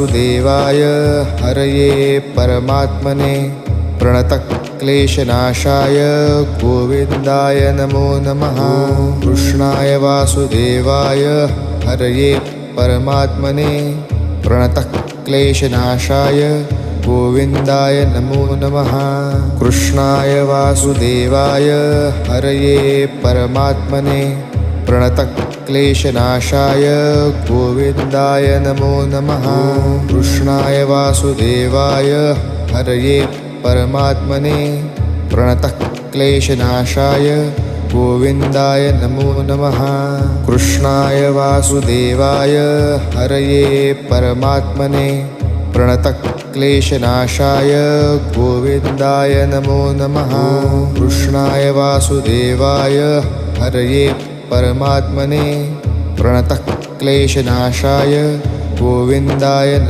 वासुदेवाय हरये परमात्मने प्रणतक्लेशनाशाय गोविन्दाय नमो नमः। कृष्णाय वासुदेवाय हरये परमात्मने प्रणतक्लेशनाशाय गोविन्दाय नमो नमः। कृष्णाय वासुदेवाय हरये परमात्मने प्रणतक्लेशनाशाय गोविन्दाय नमो नमः। कृष्णाय वासुदेवाय हरये परमात्मने प्रणतक्लेशनाशाय गोविन्दाय नमो नमः। कृष्णाय वासुदेवाय हरये परमात्मने प्रणतक्लेशनाशाय गोविन्दाय नमो नमः। कृष्णाय वासुदेवाय हरये परमात्मने प्रणतक्लेशनाशाय गोविन्दाय